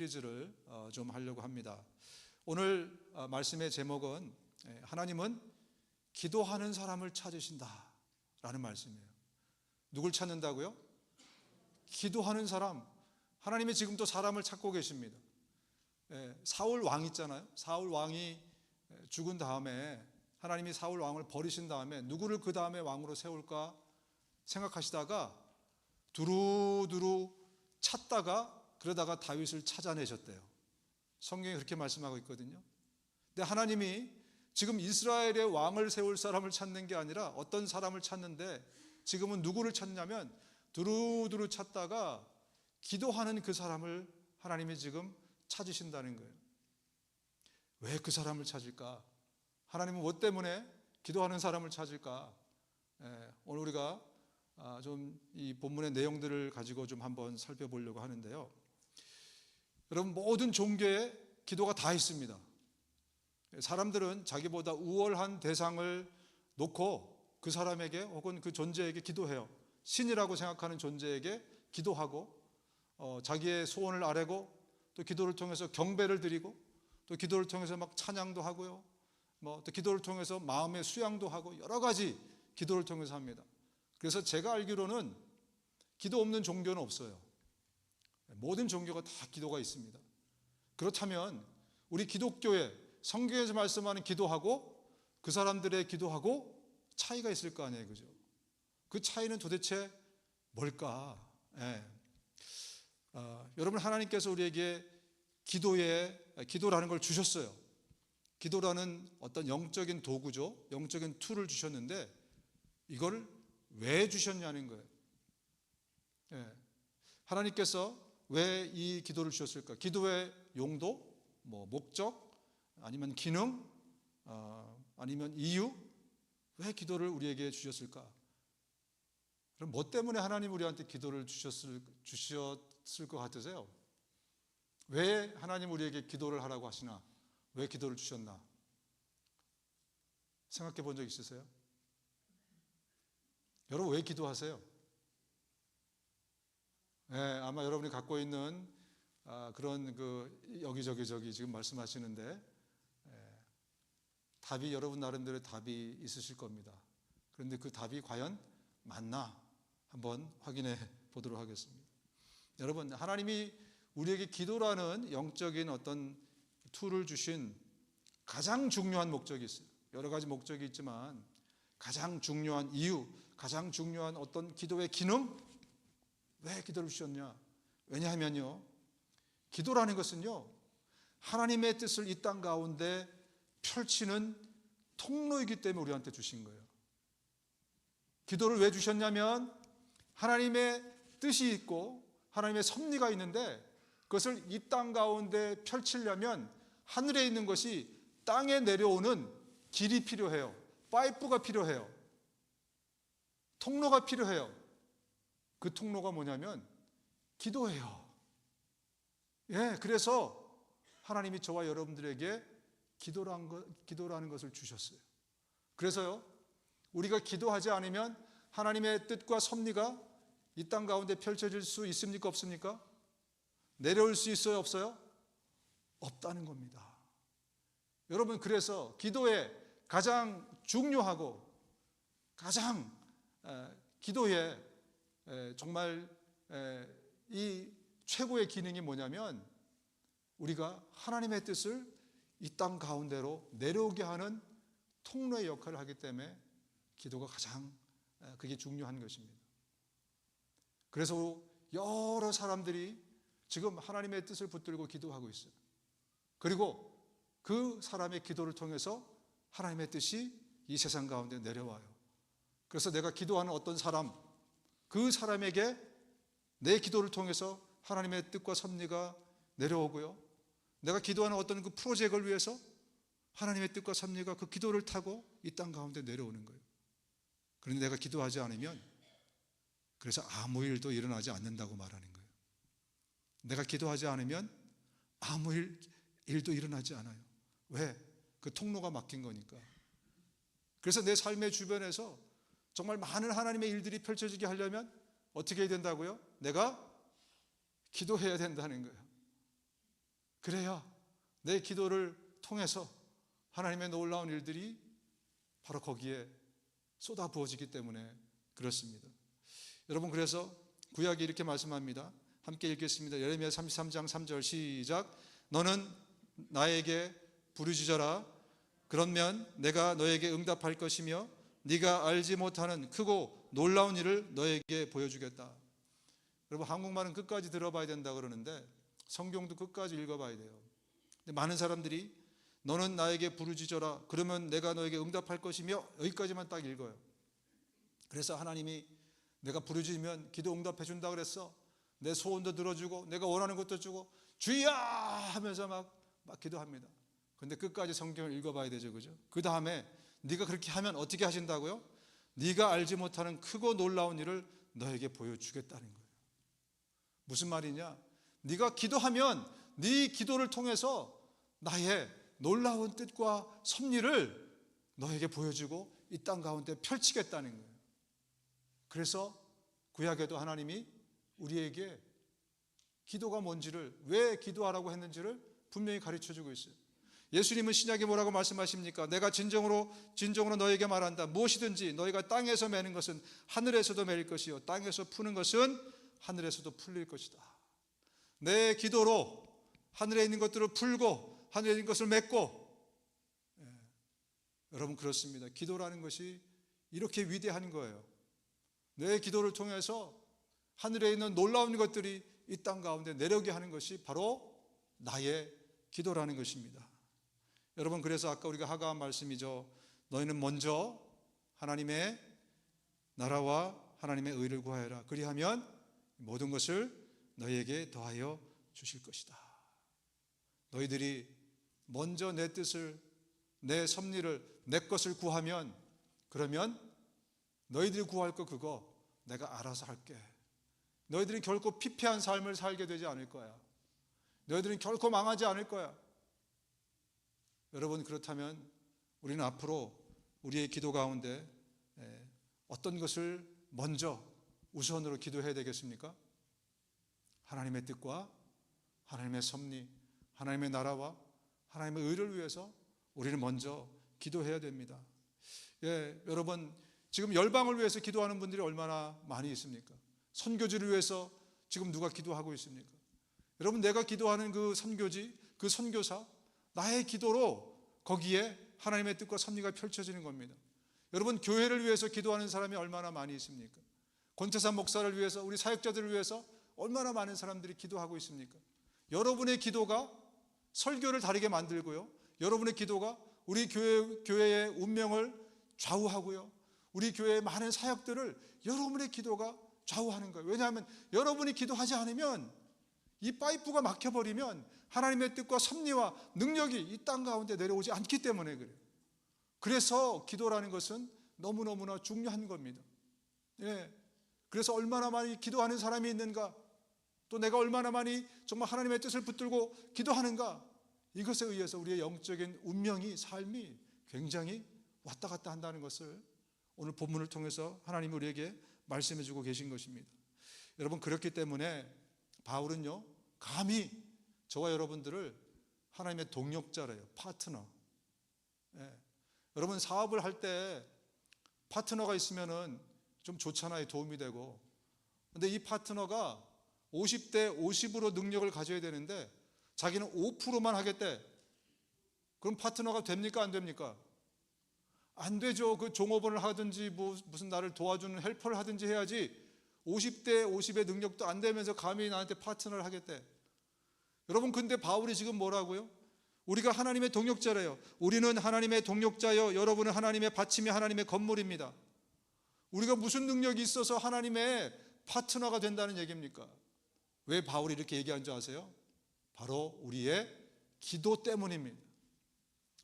시리즈를 좀 하려고 합니다. 오늘 말씀의 제목은 하나님은 기도하는 사람을 찾으신다 라는 말씀이에요. 누굴 찾는다고요? 기도하는 사람. 하나님이 지금도 사람을 찾고 계십니다. 사울 왕 있잖아요. 사울 왕이 죽은 다음에 하나님이 사울 왕을 버리신 다음에 누구를 그 다음에 왕으로 세울까 생각하시다가 두루두루 찾다가 그러다가 다윗을 찾아내셨대요. 성경이 그렇게 말씀하고 있거든요. 근데 하나님이 지금 이스라엘의 왕을 세울 사람을 찾는 게 아니라 어떤 사람을 찾는데 지금은 누구를 찾냐면 두루두루 찾다가 기도하는 그 사람을 하나님이 지금 찾으신다는 거예요. 왜 그 사람을 찾을까? 하나님은 무엇 때문에 기도하는 사람을 찾을까? 오늘 우리가 좀 이 본문의 내용들을 가지고 좀 한번 살펴보려고 하는데요. 여러분, 모든 종교에 기도가 다 있습니다. 사람들은 자기보다 우월한 대상을 놓고 그 사람에게 혹은 그 존재에게 기도해요. 신이라고 생각하는 존재에게 기도하고 자기의 소원을 아뢰고 또 기도를 통해서 경배를 드리고 또 기도를 통해서 막 찬양도 하고요. 또 기도를 통해서 마음의 수양도 하고 여러 가지 기도를 통해서 합니다. 그래서 제가 알기로는 기도 없는 종교는 없어요. 모든 종교가 다 기도가 있습니다. 그렇다면 우리 기독교에 성경에서 말씀하는 기도하고 그 사람들의 기도하고 차이가 있을 거 아니에요, 그죠? 그 차이는 도대체 뭘까? 여러분, 하나님께서 우리에게 기도라는 걸 주셨어요. 기도라는 어떤 영적인 도구죠. 영적인 툴을 주셨는데 이걸 왜 주셨냐는 거예요. 하나님께서 왜 이 기도를 주셨을까? 기도의 용도, 목적, 아니면 기능, 아니면 이유? 왜 기도를 우리에게 주셨을까? 그럼 뭐 때문에 하나님 우리한테 기도를 주셨을 것 같으세요? 왜 하나님 우리에게 기도를 하라고 하시나? 왜 기도를 주셨나? 생각해 본 적 있으세요? 여러분, 왜 기도하세요? 아마 여러분이 갖고 있는 그런 여기저기 지금 말씀하시는데 답이 여러분 나름대로 답이 있으실 겁니다. 그런데 그 답이 과연 맞나 한번 확인해 보도록 하겠습니다. 여러분, 하나님이 우리에게 기도라는 영적인 어떤 툴을 주신 가장 중요한 목적이 있어요. 여러 가지 목적이 있지만 가장 중요한 이유, 가장 중요한 어떤 기도의 기능, 왜 기도를 주셨냐? 왜냐하면요, 기도라는 것은요, 하나님의 뜻을 이 땅 가운데 펼치는 통로이기 때문에 우리한테 주신 거예요. 기도를 왜 주셨냐면 하나님의 뜻이 있고 하나님의 섭리가 있는데 그것을 이 땅 가운데 펼치려면 하늘에 있는 것이 땅에 내려오는 길이 필요해요. 파이프가 필요해요. 통로가 필요해요. 그 통로가 뭐냐면 기도예요. 그래서 하나님이 저와 여러분들에게 기도라는 것을 주셨어요. 그래서요, 우리가 기도하지 않으면 하나님의 뜻과 섭리가 이 땅 가운데 펼쳐질 수 있습니까? 없습니까? 내려올 수 있어요? 없어요? 없다는 겁니다. 여러분, 그래서 기도에 가장 중요하고 가장 기도에 정말 이 최고의 기능이 뭐냐면 우리가 하나님의 뜻을 이 땅 가운데로 내려오게 하는 통로의 역할을 하기 때문에 기도가 가장 그게 중요한 것입니다. 그래서 여러 사람들이 지금 하나님의 뜻을 붙들고 기도하고 있어요. 그리고 그 사람의 기도를 통해서 하나님의 뜻이 이 세상 가운데 내려와요. 그래서 내가 기도하는 어떤 사람, 그 사람에게 내 기도를 통해서 하나님의 뜻과 섭리가 내려오고요, 내가 기도하는 어떤 그 프로젝트를 위해서 하나님의 뜻과 섭리가 그 기도를 타고 이 땅 가운데 내려오는 거예요. 그런데 내가 기도하지 않으면 그래서 아무 일도 일어나지 않는다고 말하는 거예요. 내가 기도하지 않으면 아무 일도 일어나지 않아요. 왜? 그 통로가 막힌 거니까. 그래서 내 삶의 주변에서 정말 많은 하나님의 일들이 펼쳐지게 하려면 어떻게 해야 된다고요? 내가 기도해야 된다는 거예요. 그래야 내 기도를 통해서 하나님의 놀라운 일들이 바로 거기에 쏟아 부어지기 때문에 그렇습니다. 여러분, 그래서 구약이 이렇게 말씀합니다. 함께 읽겠습니다. 예레미야 33장 3절 시작. 너는 나에게 부르짖어라. 그러면 내가 너에게 응답할 것이며 네가 알지 못하는 크고 놀라운 일을 너에게 보여주겠다. 여러분, 한국말은 끝까지 들어봐야 된다 그러는데 성경도 끝까지 읽어봐야 돼요. 근데 많은 사람들이 너는 나에게 부르짖어라. 그러면 내가 너에게 응답할 것이며 여기까지만 딱 읽어요. 그래서 하나님이 내가 부르짖으면 기도 응답해 준다 그랬어. 내 소원도 들어주고 내가 원하는 것도 주고 주야 하면서 막 기도합니다. 근데 끝까지 성경을 읽어봐야 되죠, 그죠? 그 다음에 네가 그렇게 하면 어떻게 하신다고요? 네가 알지 못하는 크고 놀라운 일을 너에게 보여주겠다는 거예요. 무슨 말이냐? 네가 기도하면 네 기도를 통해서 나의 놀라운 뜻과 섭리를 너에게 보여주고 이 땅 가운데 펼치겠다는 거예요. 그래서 구약에도 하나님이 우리에게 기도가 뭔지를, 왜 기도하라고 했는지를 분명히 가르쳐주고 있어요. 예수님은 신약에 뭐라고 말씀하십니까? 내가 진정으로 너에게 말한다. 무엇이든지 너희가 땅에서 매는 것은 하늘에서도 매일 것이요 땅에서 푸는 것은 하늘에서도 풀릴 것이다. 내 기도로 하늘에 있는 것들을 풀고 하늘에 있는 것을 맺고, 여러분 그렇습니다. 기도라는 것이 이렇게 위대한 거예요. 내 기도를 통해서 하늘에 있는 놀라운 것들이 이 땅 가운데 내려오게 하는 것이 바로 나의 기도라는 것입니다. 여러분, 그래서 아까 우리가 하가한 말씀이죠. 너희는 먼저 하나님의 나라와 하나님의 의를 구하여라. 그리하면 모든 것을 너희에게 더하여 주실 것이다. 너희들이 먼저 내 뜻을, 내 섭리를, 내 것을 구하면, 그러면 너희들이 구할 거 그거 내가 알아서 할게. 너희들이 결코 피폐한 삶을 살게 되지 않을 거야. 너희들은 결코 망하지 않을 거야. 여러분, 그렇다면 우리는 앞으로 우리의 기도 가운데 어떤 것을 먼저 우선으로 기도해야 되겠습니까? 하나님의 뜻과 하나님의 섭리, 하나님의 나라와 하나님의 의를 위해서 우리는 먼저 기도해야 됩니다. 여러분, 지금 열방을 위해서 기도하는 분들이 얼마나 많이 있습니까? 선교지를 위해서 지금 누가 기도하고 있습니까? 여러분, 내가 기도하는 그 선교지, 그 선교사, 나의 기도로 거기에 하나님의 뜻과 섭리가 펼쳐지는 겁니다. 여러분, 교회를 위해서 기도하는 사람이 얼마나 많이 있습니까? 권태산 목사를 위해서, 우리 사역자들을 위해서 얼마나 많은 사람들이 기도하고 있습니까? 여러분의 기도가 설교를 다르게 만들고요, 여러분의 기도가 우리 교회의 운명을 좌우하고요, 우리 교회의 많은 사역들을 여러분의 기도가 좌우하는 거예요. 왜냐하면 여러분이 기도하지 않으면, 이 파이프가 막혀버리면 하나님의 뜻과 섭리와 능력이 이 땅 가운데 내려오지 않기 때문에 그래요. 그래서 기도라는 것은 너무너무나 중요한 겁니다. 그래서 얼마나 많이 기도하는 사람이 있는가, 또 내가 얼마나 많이 정말 하나님의 뜻을 붙들고 기도하는가, 이것에 의해서 우리의 영적인 운명이, 삶이 굉장히 왔다 갔다 한다는 것을 오늘 본문을 통해서 하나님이 우리에게 말씀해 주고 계신 것입니다. 여러분, 그렇기 때문에 바울은요, 감히 저와 여러분들을 하나님의 동력자래요. 파트너. 여러분, 사업을 할 때 파트너가 있으면은 좀 좋잖아요. 도움이 되고. 근데 이 파트너가 50대 50으로 능력을 가져야 되는데 자기는 5%만 하겠대. 그럼 파트너가 됩니까? 안 됩니까? 안 되죠. 그 종업원을 하든지 무슨 나를 도와주는 헬퍼를 하든지 해야지 50대 50의 능력도 안 되면서 감히 나한테 파트너를 하겠대. 여러분, 근데 바울이 지금 뭐라고요? 우리가 하나님의 동력자래요. 우리는 하나님의 동력자여 여러분은 하나님의 받침이 하나님의 건물입니다. 우리가 무슨 능력이 있어서 하나님의 파트너가 된다는 얘기입니까? 왜 바울이 이렇게 얘기한 줄 아세요? 바로 우리의 기도 때문입니다.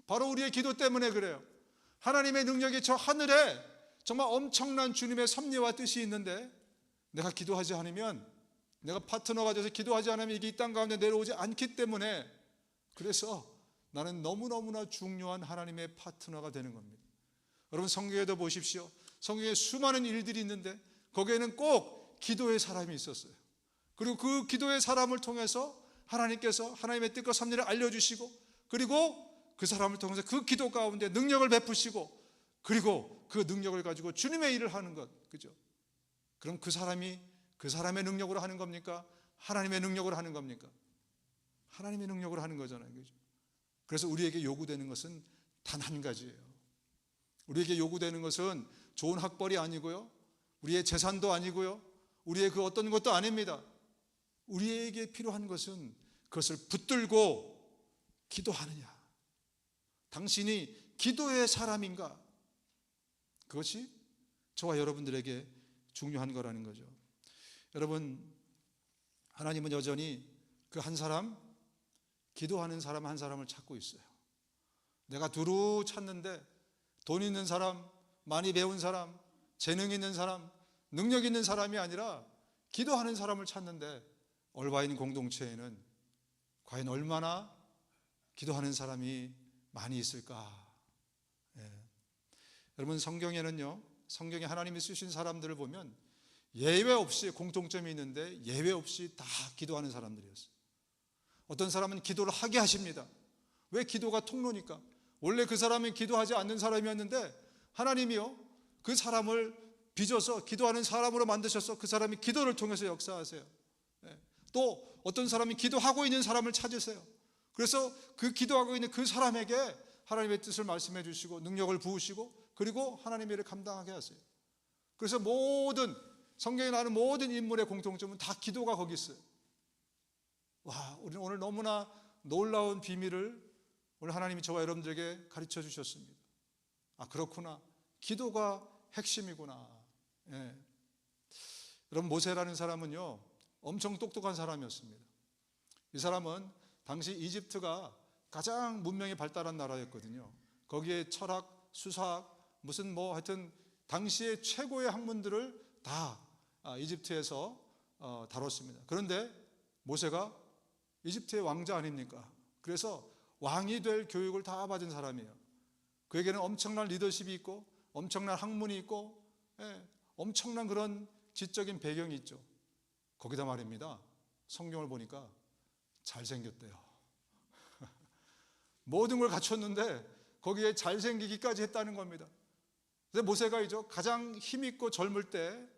바로 우리의 기도 때문에 그래요. 하나님의 능력이 저 하늘에 정말 엄청난 주님의 섭리와 뜻이 있는데 내가 기도하지 않으면, 내가 파트너가 돼서 기도하지 않으면 이게 이 땅 가운데 내려오지 않기 때문에, 그래서 나는 너무너무나 중요한 하나님의 파트너가 되는 겁니다. 여러분, 성경에도 보십시오. 성경에 수많은 일들이 있는데 거기에는 꼭 기도의 사람이 있었어요. 그리고 그 기도의 사람을 통해서 하나님께서 하나님의 뜻과 섭리를 알려주시고, 그리고 그 사람을 통해서 그 기도 가운데 능력을 베푸시고, 그리고 그 능력을 가지고 주님의 일을 하는 것, 그죠? 그럼 그 사람이 그 사람의 능력으로 하는 겁니까? 하나님의 능력으로 하는 겁니까? 하나님의 능력으로 하는 거잖아요, 그죠? 그래서 우리에게 요구되는 것은 단 한 가지예요. 우리에게 요구되는 것은 좋은 학벌이 아니고요, 우리의 재산도 아니고요, 우리의 그 어떤 것도 아닙니다. 우리에게 필요한 것은 그것을 붙들고 기도하느냐, 당신이 기도의 사람인가, 그것이 저와 여러분들에게 중요한 거라는 거죠. 여러분, 하나님은 여전히 그 한 사람, 기도하는 사람 한 사람을 찾고 있어요. 내가 두루 찾는데 돈 있는 사람, 많이 배운 사람, 재능 있는 사람, 능력 있는 사람이 아니라 기도하는 사람을 찾는데, 얼바인 공동체에는 과연 얼마나 기도하는 사람이 많이 있을까? 예. 여러분, 성경에는요, 성경에 하나님이 쓰신 사람들을 보면 예외 없이 공통점이 있는데 예외 없이 다 기도하는 사람들이었어요. 어떤 사람은 기도를 하게 하십니다. 왜? 기도가 통로니까. 원래 그 사람이 기도하지 않는 사람이었는데 하나님이요, 그 사람을 빚어서 기도하는 사람으로 만드셔서 그 사람이 기도를 통해서 역사하세요. 또 어떤 사람이 기도하고 있는 사람을 찾으세요. 그래서 그 기도하고 있는 그 사람에게 하나님의 뜻을 말씀해 주시고 능력을 부으시고, 그리고 하나님의 일을 감당하게 하세요. 그래서 모든 성경에 나오는 모든 인물의 공통점은 다 기도가 거기 있어요. 와, 우리는 오늘 너무나 놀라운 비밀을 오늘 하나님이 저와 여러분들에게 가르쳐 주셨습니다. 아, 그렇구나, 기도가 핵심이구나. 예. 여러분, 모세라는 사람은요, 엄청 똑똑한 사람이었습니다. 이 사람은 당시 이집트가 가장 문명이 발달한 나라였거든요. 거기에 철학, 수사학, 무슨 뭐 하여튼 당시의 최고의 학문들을 다 이집트에서 다뤘습니다. 그런데 모세가 이집트의 왕자 아닙니까? 그래서 왕이 될 교육을 다 받은 사람이에요. 그에게는 엄청난 리더십이 있고 엄청난 학문이 있고, 엄청난 그런 지적인 배경이 있죠. 거기다 말입니다, 성경을 보니까 잘생겼대요. 모든 걸 갖췄는데 거기에 잘생기기까지 했다는 겁니다. 그래서 모세가 가장 힘있고 젊을 때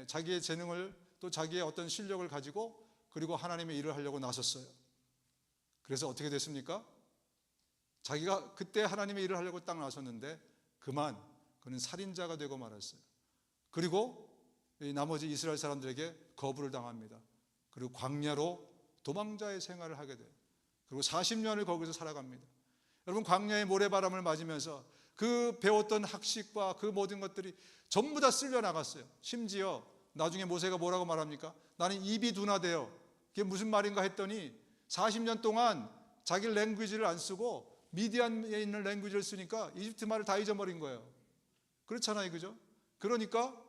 자기의 재능을, 또 자기의 어떤 실력을 가지고 그리고 하나님의 일을 하려고 나섰어요. 그래서 어떻게 됐습니까? 자기가 그때 하나님의 일을 하려고 딱 나섰는데 그만 그는 살인자가 되고 말았어요. 그리고 나머지 이스라엘 사람들에게 거부를 당합니다. 그리고 광야로 도망자의 생활을 하게 돼요. 그리고 40년을 거기서 살아갑니다. 여러분, 광야의 모래바람을 맞으면서 그 배웠던 학식과 그 모든 것들이 전부 다 쓸려 나갔어요. 심지어 나중에 모세가 뭐라고 말합니까? 나는 입이 둔하대요. 그게 무슨 말인가 했더니 40년 동안 자기 랭귀지를 안 쓰고 미디안에 있는 랭귀지를 쓰니까 이집트 말을 다 잊어버린 거예요. 그렇잖아요, 그죠? 그러니까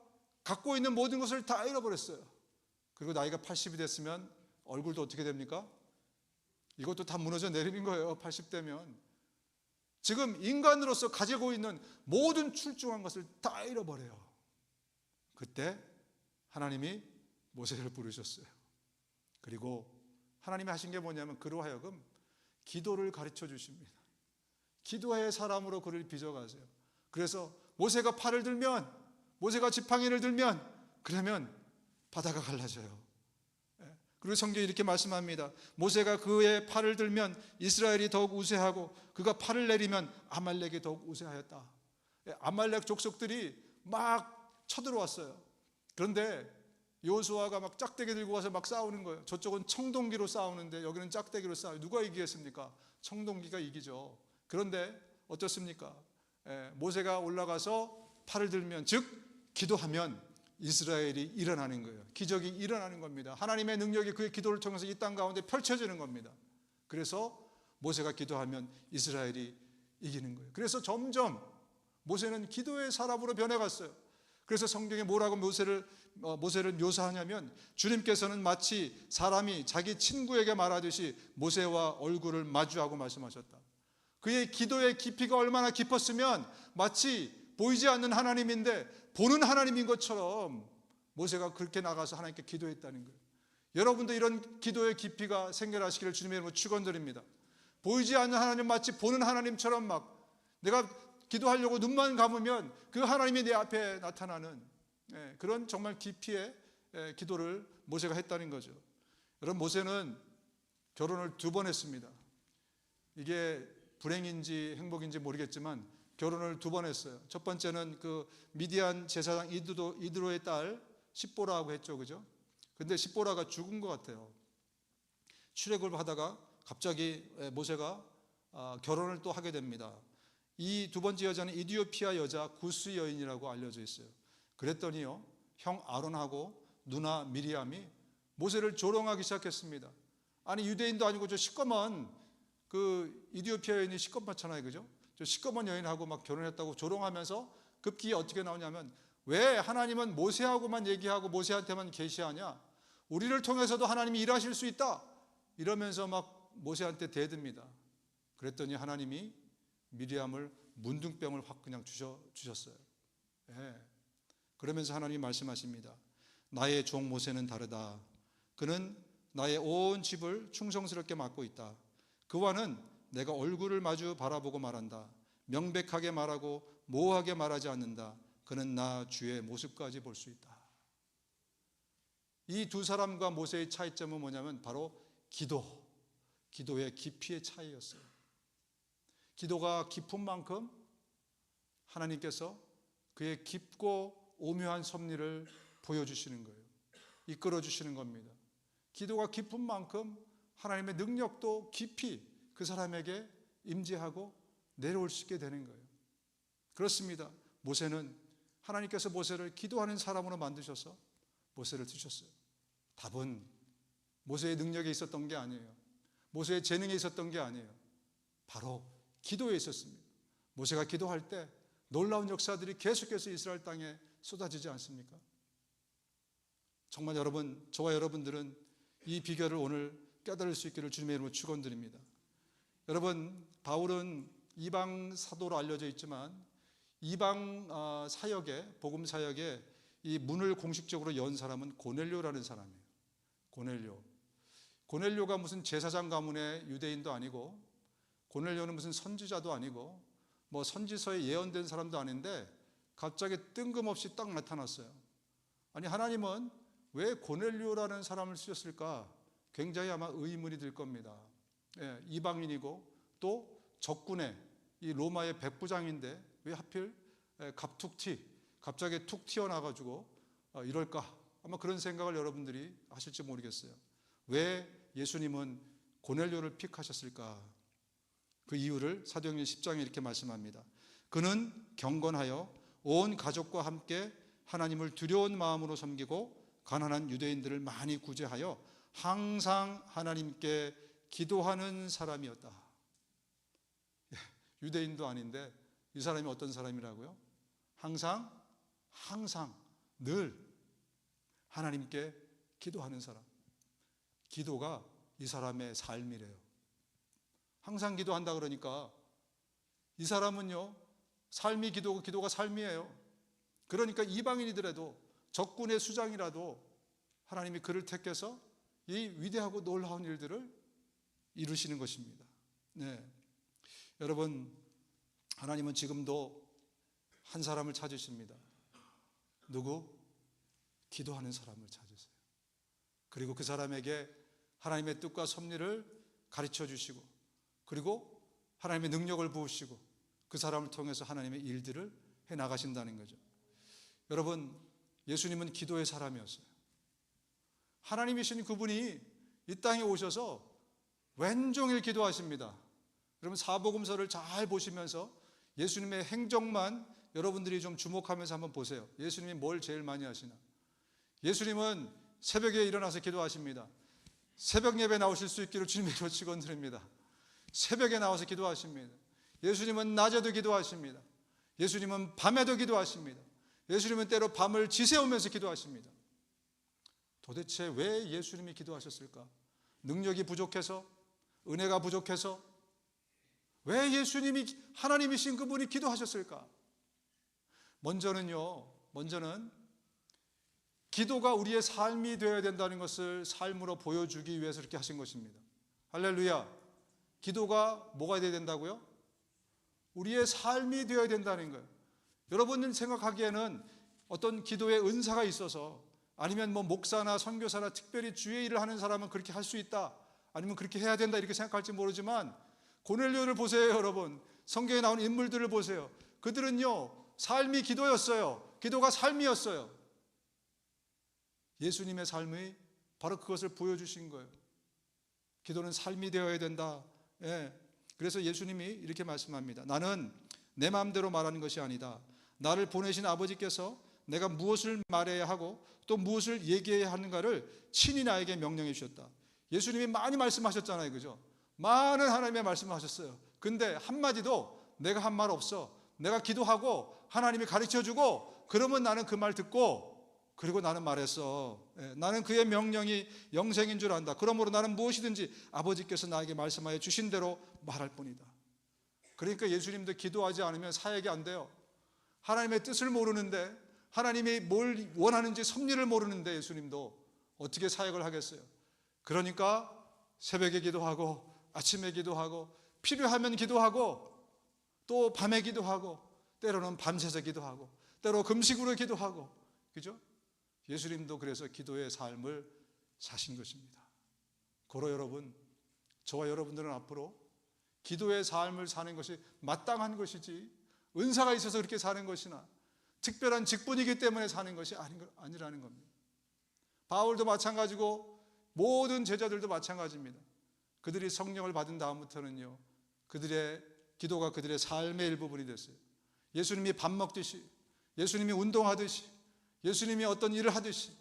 갖고 있는 모든 것을 다 잃어버렸어요. 그리고 나이가 80이 됐으면 얼굴도 어떻게 됩니까? 이것도 다 무너져 내리는 거예요. 80대면 지금 인간으로서 가지고 있는 모든 출중한 것을 다 잃어버려요. 그때 하나님이 모세를 부르셨어요. 그리고 하나님이 하신 게 뭐냐면 그로 하여금 기도를 가르쳐 주십니다. 기도의 사람으로 그를 빚어가세요. 그래서 모세가 팔을 들면, 모세가 지팡이를 들면, 그러면 바다가 갈라져요. 그리고 성경이 이렇게 말씀합니다. 모세가 그의 팔을 들면 이스라엘이 더욱 우세하고 그가 팔을 내리면 아말렉이 더욱 우세하였다. 아말렉 족속들이 막 쳐들어왔어요. 그런데 여호수아가 막 짝대기 들고 와서 막 싸우는 거예요. 저쪽은 청동기로 싸우는데 여기는 짝대기로 싸워요. 누가 이기겠습니까? 청동기가 이기죠. 그런데 어떻습니까? 모세가 올라가서 팔을 들면, 즉 기도하면 이스라엘이 일어나는 거예요. 기적이 일어나는 겁니다. 하나님의 능력이 그의 기도를 통해서 이 땅 가운데 펼쳐지는 겁니다. 그래서 모세가 기도하면 이스라엘이 이기는 거예요. 그래서 점점 모세는 기도의 사람으로 변해갔어요. 그래서 성경에 뭐라고 모세를 묘사하냐면, 주님께서는 마치 사람이 자기 친구에게 말하듯이 모세와 얼굴을 마주하고 말씀하셨다. 그의 기도의 깊이가 얼마나 깊었으면 마치 보이지 않는 하나님인데 보는 하나님인 것처럼 모세가 그렇게 나가서 하나님께 기도했다는 거예요. 여러분도 이런 기도의 깊이가 생겨나시기를 주님의 이름으로 축원드립니다. 보이지 않는 하나님 마치 보는 하나님처럼 막 내가 기도하려고 눈만 감으면 그 하나님이 내 앞에 나타나는 그런 정말 깊이의 기도를 모세가 했다는 거죠. 여러분, 모세는 결혼을 2번 했습니다. 이게 불행인지 행복인지 모르겠지만 결혼을 2번 했어요. 첫 번째는 그 미디안 제사장 이드로의 딸 십보라하고 했죠, 그죠? 근데 십보라가 죽은 것 같아요. 출애굽을 하다가 갑자기 모세가 결혼을 또 하게 됩니다. 이 2번째 여자는 이디오피아 여자 구스 여인이라고 알려져 있어요. 그랬더니요, 형 아론하고 누나 미리암이 모세를 조롱하기 시작했습니다. 아니, 유대인도 아니고 저 시꺼먼 그 이디오피아 여인이 시꺼멓잖아요, 그죠? 저 시꺼먼 여인하고 막 결혼했다고 조롱하면서 급기에 어떻게 나오냐면, 왜 하나님은 모세하고만 얘기하고 모세한테만 계시하냐? 우리를 통해서도 하나님이 일하실 수 있다. 이러면서 막 모세한테 대듭니다. 그랬더니 하나님이 미리암을 문둥병을 확 그냥 주셨어요. 그러면서 하나님이 말씀하십니다. 나의 종 모세는 다르다. 그는 나의 온 집을 충성스럽게 맡고 있다. 그와는 내가 얼굴을 마주 바라보고 말한다. 명백하게 말하고 모호하게 말하지 않는다. 그는 나 주의 모습까지 볼 수 있다. 이 2 사람과 모세의 차이점은 뭐냐면 바로 기도의 깊이의 차이였어요. 기도가 깊은 만큼 하나님께서 그의 깊고 오묘한 섭리를 보여주시는 거예요. 이끌어 주시는 겁니다. 기도가 깊은 만큼 하나님의 능력도 깊이 그 사람에게 임재하고 내려올 수 있게 되는 거예요. 그렇습니다. 모세는 하나님께서 모세를 기도하는 사람으로 만드셔서 모세를 쓰셨어요. 답은 모세의 능력에 있었던 게 아니에요. 모세의 재능에 있었던 게 아니에요. 바로 기도에 있었습니다. 모세가 기도할 때 놀라운 역사들이 계속해서 이스라엘 땅에 쏟아지지 않습니까? 정말 여러분, 저와 여러분들은 이 비결을 오늘 깨달을 수 있기를 주님의 이름으로 축원드립니다. 여러분, 바울은 이방 사도로 알려져 있지만 이방 사역에, 복음 사역에 이 문을 공식적으로 연 사람은 고넬료라는 사람이에요. 고넬료가 무슨 제사장 가문의 유대인도 아니고, 고넬료는 무슨 선지자도 아니고, 뭐 선지서에 예언된 사람도 아닌데 갑자기 뜬금없이 딱 나타났어요. 아니, 하나님은 왜 고넬료라는 사람을 쓰셨을까? 굉장히 아마 의문이 들 겁니다. 이방인이고 또 적군의 이 로마의 백부장인데 왜 하필 갑자기 툭 튀어나와가지고 이럴까? 아마 그런 생각을 여러분들이 하실지 모르겠어요. 왜 예수님은 고넬료를 픽하셨을까? 그 이유를 사도행전 10장에 이렇게 말씀합니다. 그는 경건하여 온 가족과 함께 하나님을 두려운 마음으로 섬기고 가난한 유대인들을 많이 구제하여 항상 하나님께 기도하는 사람이었다. 유대인도 아닌데 이 사람이 어떤 사람이라고요? 항상 늘 하나님께 기도하는 사람. 기도가 이 사람의 삶이래요. 항상 기도한다 그러니까 이 사람은요, 삶이 기도고 기도가 삶이에요. 그러니까 이방인이더라도 적군의 수장이라도 하나님이 그를 택해서 이 위대하고 놀라운 일들을 이루시는 것입니다. 여러분, 하나님은 지금도 한 사람을 찾으십니다. 누구? 기도하는 사람을 찾으세요. 그리고 그 사람에게 하나님의 뜻과 섭리를 가르쳐 주시고, 그리고 하나님의 능력을 부으시고 그 사람을 통해서 하나님의 일들을 해 나가신다는 거죠. 여러분, 예수님은 기도의 사람이었어요. 하나님이신 그분이 이 땅에 오셔서 왼종일 기도하십니다. 여러분, 사복음서를 잘 보시면서 예수님의 행적만 여러분들이 좀 주목하면서 한번 보세요. 예수님이 뭘 제일 많이 하시나? 예수님은 새벽에 일어나서 기도하십니다. 새벽 예배 나오실 수 있기를 주님의 이름으로 축원드립니다. 새벽에 나와서 기도하십니다. 예수님은 낮에도 기도하십니다. 예수님은 밤에도 기도하십니다. 예수님은 때로 밤을 지새우면서 기도하십니다. 도대체 왜 예수님이 기도하셨을까? 능력이 부족해서? 은혜가 부족해서? 왜 예수님이, 하나님이신 그분이 기도하셨을까? 먼저는 기도가 우리의 삶이 되어야 된다는 것을 삶으로 보여주기 위해서 이렇게 하신 것입니다. 할렐루야. 기도가 뭐가 되어야 된다고요? 우리의 삶이 되어야 된다는 거예요. 여러분은 생각하기에는 어떤 기도의 은사가 있어서, 아니면 목사나 선교사나 특별히 주의 일을 하는 사람은 그렇게 할 수 있다, 아니면 그렇게 해야 된다 이렇게 생각할지 모르지만, 고넬료를 보세요. 여러분, 성경에 나오는 인물들을 보세요. 그들은요, 삶이 기도였어요. 기도가 삶이었어요. 예수님의 삶이 바로 그것을 보여주신 거예요. 기도는 삶이 되어야 된다. 그래서 예수님이 이렇게 말씀합니다. 나는 내 마음대로 말하는 것이 아니다. 나를 보내신 아버지께서 내가 무엇을 말해야 하고 또 무엇을 얘기해야 하는가를 친히 나에게 명령해 주셨다. 예수님이 많이 말씀하셨잖아요. 그죠? 많은 하나님의 말씀을 하셨어요. 근데 한마디도 내가 한 말 없어. 내가 기도하고 하나님이 가르쳐주고 그러면 나는 그 말 듣고, 그리고 나는 말했어. 나는 그의 명령이 영생인 줄 안다. 그러므로 나는 무엇이든지 아버지께서 나에게 말씀하여 주신 대로 말할 뿐이다. 그러니까 예수님도 기도하지 않으면 사역이 안 돼요. 하나님의 뜻을 모르는데, 하나님이 뭘 원하는지 섭리를 모르는데 예수님도 어떻게 사역을 하겠어요? 그러니까 새벽에 기도하고 아침에 기도하고 필요하면 기도하고 또 밤에 기도하고 때로는 밤새서 기도하고 때로 금식으로 기도하고, 그죠? 예수님도 그래서 기도의 삶을 사신 것입니다. 고로 여러분, 저와 여러분들은 앞으로 기도의 삶을 사는 것이 마땅한 것이지, 은사가 있어서 그렇게 사는 것이나 특별한 직분이기 때문에 사는 것이 아니라는 겁니다. 바울도 마찬가지고 모든 제자들도 마찬가지입니다. 그들이 성령을 받은 다음부터는요, 그들의 기도가 그들의 삶의 일부분이 됐어요. 예수님이 밥 먹듯이, 예수님이 운동하듯이, 예수님이 어떤 일을 하듯이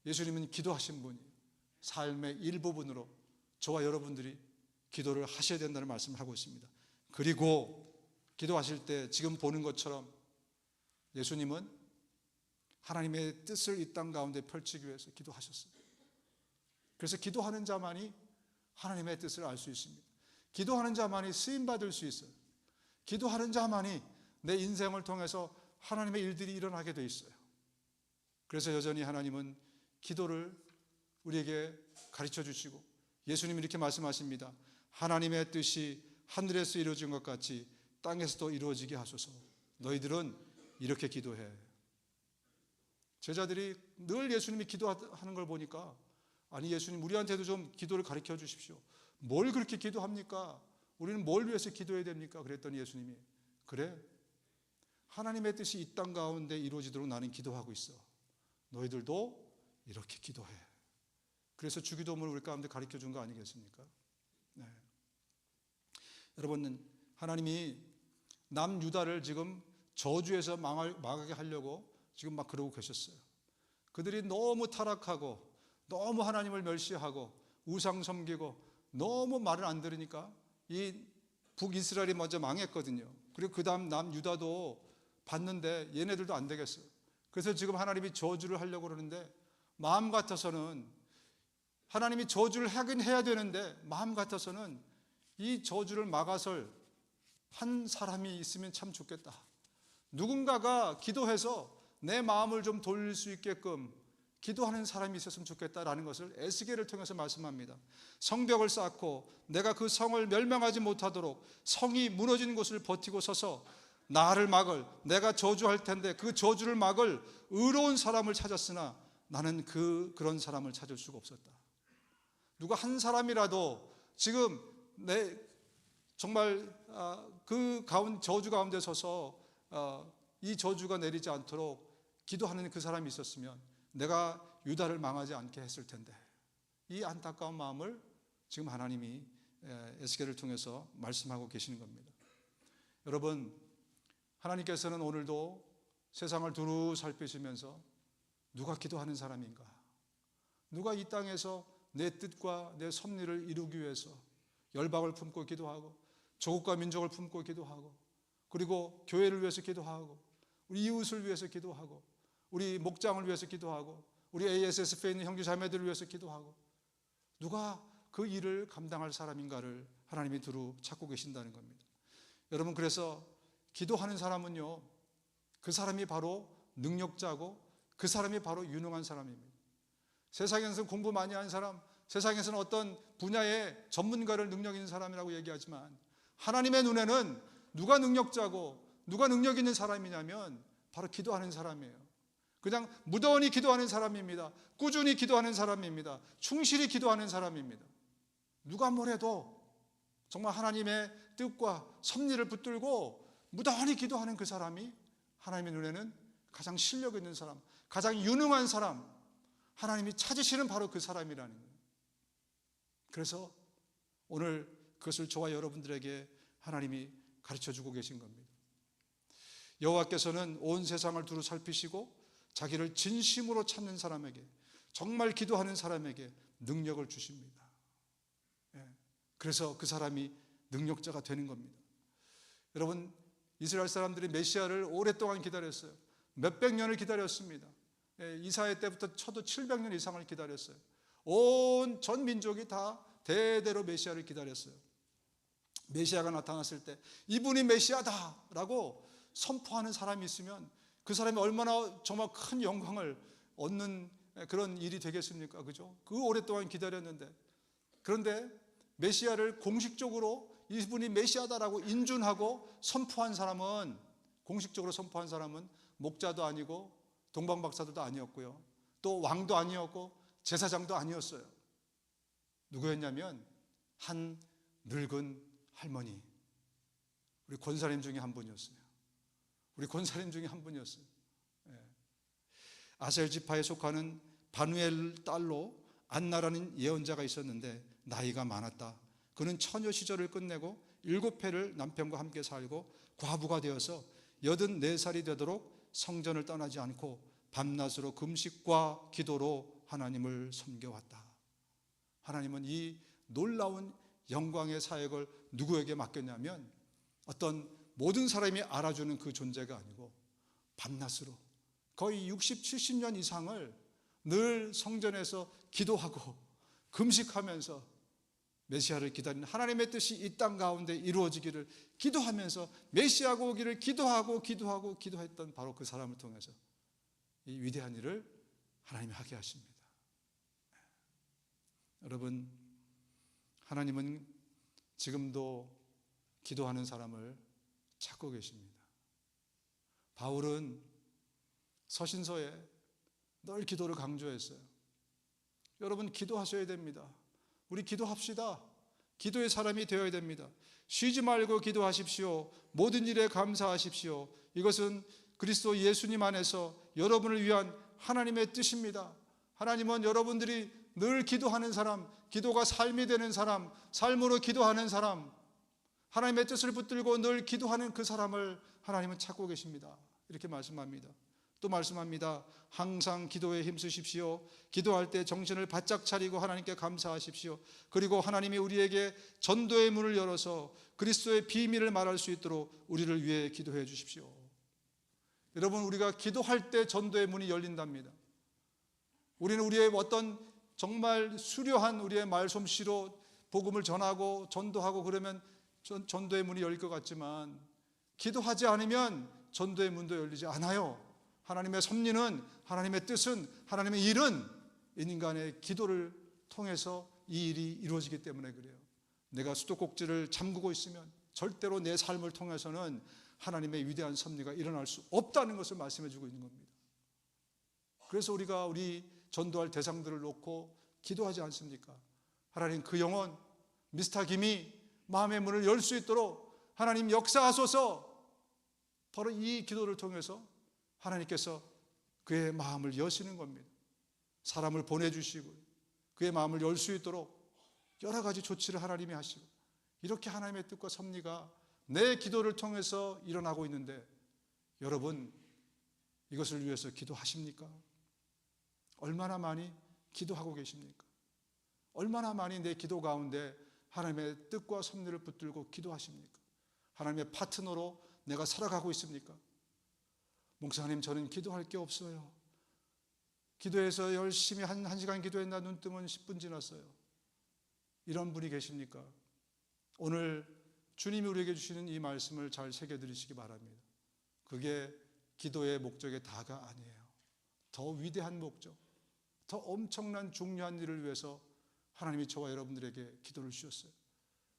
예수님은 기도하신 분이에요. 삶의 일부분으로 저와 여러분들이 기도를 하셔야 된다는 말씀을 하고 있습니다. 그리고 기도하실 때 지금 보는 것처럼 예수님은 하나님의 뜻을 이 땅 가운데 펼치기 위해서 기도하셨어요. 그래서 기도하는 자만이 하나님의 뜻을 알 수 있습니다. 기도하는 자만이 쓰임받을 수 있어요. 기도하는 자만이 내 인생을 통해서 하나님의 일들이 일어나게 돼 있어요. 그래서 여전히 하나님은 기도를 우리에게 가르쳐 주시고, 예수님이 이렇게 말씀하십니다. 하나님의 뜻이 하늘에서 이루어진 것 같이 땅에서도 이루어지게 하소서. 너희들은 이렇게 기도해. 제자들이 늘 예수님이 기도하는 걸 보니까, 아니 예수님 우리한테도 좀 기도를 가르쳐 주십시오. 뭘 그렇게 기도합니까? 우리는 뭘 위해서 기도해야 됩니까? 그랬더니 예수님이, 그래, 하나님의 뜻이 이 땅 가운데 이루어지도록 나는 기도하고 있어. 너희들도 이렇게 기도해. 그래서 주기도문을 우리 가운데 가르쳐 준 거 아니겠습니까? 네. 여러분, 하나님이 남유다를 지금 저주에서 망하게 하려고 지금 막 그러고 계셨어요. 그들이 너무 타락하고 너무 하나님을 멸시하고 우상 섬기고 너무 말을 안 들으니까 이 북이스라엘이 먼저 망했거든요. 그리고 그 다음 남유다도 봤는데 얘네들도 안 되겠어요. 그래서 지금 하나님이 저주를 하려고 그러는데, 마음 같아서는 하나님이 저주를 하긴 해야 되는데 마음 같아서는 이 저주를 막아설 한 사람이 있으면 참 좋겠다. 누군가가 기도해서 내 마음을 좀 돌릴 수 있게끔 기도하는 사람이 있었으면 좋겠다라는 것을 에스겔을 통해서 말씀합니다. 성벽을 쌓고 내가 그 성을 멸망하지 못하도록 성이 무너진 곳을 버티고 서서 나를 막을, 내가 저주할 텐데 그 저주를 막을 의로운 사람을 찾았으나 나는 그런 사람을 찾을 수가 없었다. 누가 한 사람이라도 지금 내 정말 그 저주 가운데 서서 이 저주가 내리지 않도록 기도하는 그 사람이 있었으면 내가 유다를 망하지 않게 했을 텐데, 이 안타까운 마음을 지금 하나님이 에스겔을 통해서 말씀하고 계시는 겁니다. 여러분, 하나님께서는 오늘도 세상을 두루 살피시면서 누가 기도하는 사람인가, 누가 이 땅에서 내 뜻과 내 섭리를 이루기 위해서 열방을 품고 기도하고 조국과 민족을 품고 기도하고, 그리고 교회를 위해서 기도하고, 우리 이웃을 위해서 기도하고, 우리 목장을 위해서 기도하고, 우리 ASSF에 있는 형제 자매들을 위해서 기도하고, 누가 그 일을 감당할 사람인가를 하나님이 두루 찾고 계신다는 겁니다. 여러분, 그래서 기도하는 사람은요, 그 사람이 바로 능력자고 그 사람이 바로 유능한 사람입니다. 세상에서는 공부 많이 한 사람, 세상에서는 어떤 분야의 전문가를 능력 있는 사람이라고 얘기하지만 하나님의 눈에는 누가 능력자고 누가 능력 있는 사람이냐면 바로 기도하는 사람이에요. 그냥 무던히 기도하는 사람입니다. 꾸준히 기도하는 사람입니다. 충실히 기도하는 사람입니다. 누가 뭐래도 정말 하나님의 뜻과 섭리를 붙들고 무던히 기도하는 그 사람이 하나님의 눈에는 가장 실력 있는 사람, 가장 유능한 사람, 하나님이 찾으시는 바로 그 사람이라는 거예요. 그래서 오늘 그것을 저와 여러분들에게 하나님이 가르쳐주고 계신 겁니다. 여호와께서는 온 세상을 두루 살피시고 자기를 진심으로 찾는 사람에게, 정말 기도하는 사람에게 능력을 주십니다. 그래서 그 사람이 능력자가 되는 겁니다. 여러분, 이스라엘 사람들이 메시아를 오랫동안 기다렸어요. 몇백 년을 기다렸습니다. 이사야 때부터 쳐도 700년 이상을 기다렸어요. 온 전 민족이 다 대대로 메시아를 기다렸어요. 메시아가 나타났을 때 이분이 메시아다라고 선포하는 사람이 있으면 그 사람이 얼마나 정말 큰 영광을 얻는 그런 일이 되겠습니까? 그죠? 그 오랫동안 기다렸는데, 그런데 메시아를 공식적으로 이분이 메시아다라고 인준하고 선포한 사람은, 공식적으로 선포한 사람은 목자도 아니고 동방박사들도 아니었고요, 또 왕도 아니었고 제사장도 아니었어요. 누구였냐면 한 늙은 할머니, 우리 권사님 중에 한 분이었어요. 우리 권사님 중에 한 분이었어요. 아셀 지파에 속하는 바누엘 딸로 안나라는 예언자가 있었는데 나이가 많았다. 그는 처녀 시절을 끝내고 7해를 남편과 함께 살고 과부가 되어서 84살이 되도록 성전을 떠나지 않고 밤낮으로 금식과 기도로 하나님을 섬겨왔다. 하나님은 이 놀라운 영광의 사역을 누구에게 맡겼냐면 어떤 모든 사람이 알아주는 그 존재가 아니고 밤낮으로 거의 60, 70년 이상을 늘 성전에서 기도하고 금식하면서 메시아를 기다리는, 하나님의 뜻이 이 땅 가운데 이루어지기를 기도하면서 메시아가 오기를 기도했던 바로 그 사람을 통해서 이 위대한 일을 하나님이 하게 하십니다. 여러분, 하나님은 지금도 기도하는 사람을 찾고 계십니다. 바울은 서신서에 늘 기도를 강조했어요. 여러분, 기도하셔야 됩니다. 우리 기도합시다. 기도의 사람이 되어야 됩니다. 쉬지 말고 기도하십시오. 모든 일에 감사하십시오. 이것은 그리스도 예수님 안에서 여러분을 위한 하나님의 뜻입니다. 하나님은 여러분들이 늘 기도하는 사람, 기도가 삶이 되는 사람, 삶으로 기도하는 사람, 하나님의 뜻을 붙들고 늘 기도하는 그 사람을 하나님은 찾고 계십니다. 이렇게 말씀합니다. 또 말씀합니다. 항상 기도에 힘쓰십시오. 기도할 때 정신을 바짝 차리고 하나님께 감사하십시오. 그리고 하나님이 우리에게 전도의 문을 열어서 그리스도의 비밀을 말할 수 있도록 우리를 위해 기도해 주십시오. 여러분, 우리가 기도할 때 전도의 문이 열린답니다. 우리는 우리의 어떤 정말 수려한 우리의 말솜씨로 복음을 전하고 전도하고 그러면 전도의 문이 열릴 것 같지만 기도하지 않으면 전도의 문도 열리지 않아요. 하나님의 섭리는, 하나님의 뜻은, 하나님의 일은 인간의 기도를 통해서 이 일이 이루어지기 때문에 그래요. 내가 수도꼭지를 잠그고 있으면 절대로 내 삶을 통해서는 하나님의 위대한 섭리가 일어날 수 없다는 것을 말씀해 주고 있는 겁니다. 그래서 우리가 우리 전도할 대상들을 놓고 기도하지 않습니까? 하나님, 그 영혼 미스터 김이 마음의 문을 열 수 있도록 하나님 역사하소서. 바로 이 기도를 통해서 하나님께서 그의 마음을 여시는 겁니다. 사람을 보내주시고 그의 마음을 열 수 있도록 여러 가지 조치를 하나님이 하시고, 이렇게 하나님의 뜻과 섭리가 내 기도를 통해서 일어나고 있는데 여러분, 이것을 위해서 기도하십니까? 얼마나 많이 기도하고 계십니까? 얼마나 많이 내 기도 가운데 하나님의 뜻과 섭리를 붙들고 기도하십니까? 하나님의 파트너로 내가 살아가고 있습니까? 목사님, 저는 기도할 게 없어요. 기도해서 열심히 한 시간 기도했나 눈 뜨면 10분 지났어요. 이런 분이 계십니까? 오늘 주님이 우리에게 주시는 이 말씀을 잘 새겨들으시기 바랍니다. 그게 기도의 목적의 다가 아니에요. 더 위대한 목적, 더 엄청난 중요한 일을 위해서 하나님이 저와 여러분들에게 기도를 주셨어요.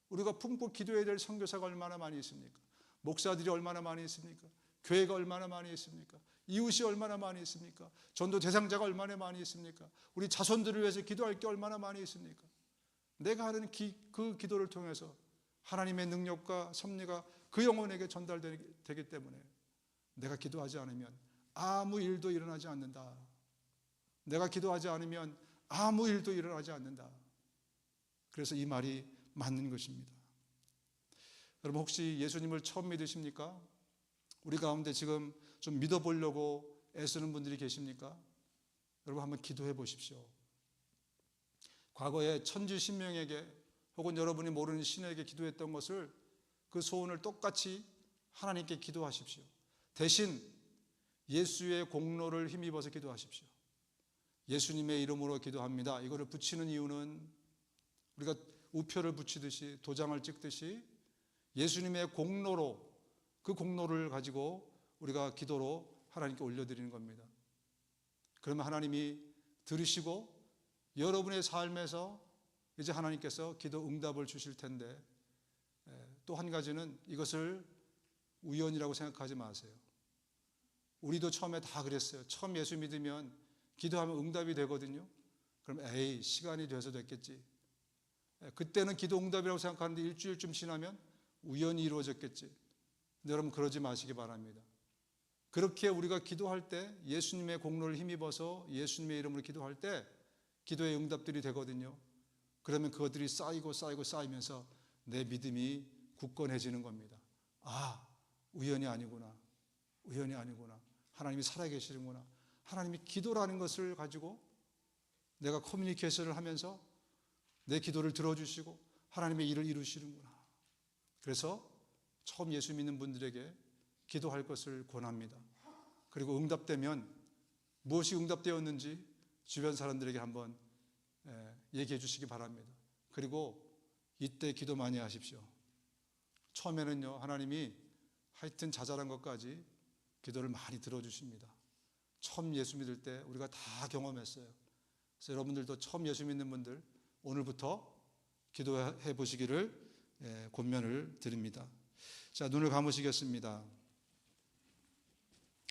우리가 품고 기도해야 될 선교사가 얼마나 많이 있습니까? 목사들이 얼마나 많이 있습니까? 교회가 얼마나 많이 있습니까? 이웃이 얼마나 많이 있습니까? 전도 대상자가 얼마나 많이 있습니까? 우리 자손들을 위해서 기도할 게 얼마나 많이 있습니까? 내가 하는 그 기도를 통해서 하나님의 능력과 섭리가 그 영혼에게 전달되기 때문에 내가 기도하지 않으면 아무 일도 일어나지 않는다. 내가 기도하지 않으면 아무 일도 일어나지 않는다. 그래서 이 말이 맞는 것입니다. 여러분 혹시 예수님을 처음 믿으십니까? 우리 가운데 지금 좀 믿어보려고 애쓰는 분들이 계십니까? 여러분 한번 기도해 보십시오. 과거에 천지 신명에게 혹은 여러분이 모르는 신에게 기도했던 것을 그 소원을 똑같이 하나님께 기도하십시오. 대신 예수의 공로를 힘입어서 기도하십시오. 예수님의 이름으로 기도합니다. 이거를 붙이는 이유는 우리가 우표를 붙이듯이 도장을 찍듯이 예수님의 공로로 그 공로를 가지고 우리가 기도로 하나님께 올려드리는 겁니다. 그러면 하나님이 들으시고 여러분의 삶에서 이제 하나님께서 기도 응답을 주실 텐데 또 한 가지는 이것을 우연이라고 생각하지 마세요. 우리도 처음에 다 그랬어요. 처음 예수 믿으면 기도하면 응답이 되거든요. 그럼 에이 시간이 돼서 됐겠지. 그때는 기도 응답이라고 생각하는데 일주일쯤 지나면 우연히 이루어졌겠지. 근데 여러분 그러지 마시기 바랍니다. 그렇게 우리가 기도할 때 예수님의 공로를 힘입어서 예수님의 이름으로 기도할 때 기도의 응답들이 되거든요. 그러면 그것들이 쌓이면서 내 믿음이 굳건해지는 겁니다. 아, 우연이 아니구나. 우연이 아니구나. 하나님이 살아계시는구나. 하나님이 기도라는 것을 가지고 내가 커뮤니케이션을 하면서 내 기도를 들어주시고 하나님의 일을 이루시는구나. 그래서 처음 예수 믿는 분들에게 기도할 것을 권합니다. 그리고 응답되면 무엇이 응답되었는지 주변 사람들에게 한번 얘기해 주시기 바랍니다. 그리고 이때 기도 많이 하십시오. 처음에는요, 하나님이 하여튼 자잘한 것까지 기도를 많이 들어주십니다. 처음 예수 믿을 때 우리가 다 경험했어요. 그래서 여러분들도 처음 예수 믿는 분들 오늘부터 기도해 보시기를 권면을 드립니다. 자, 눈을 감으시겠습니다.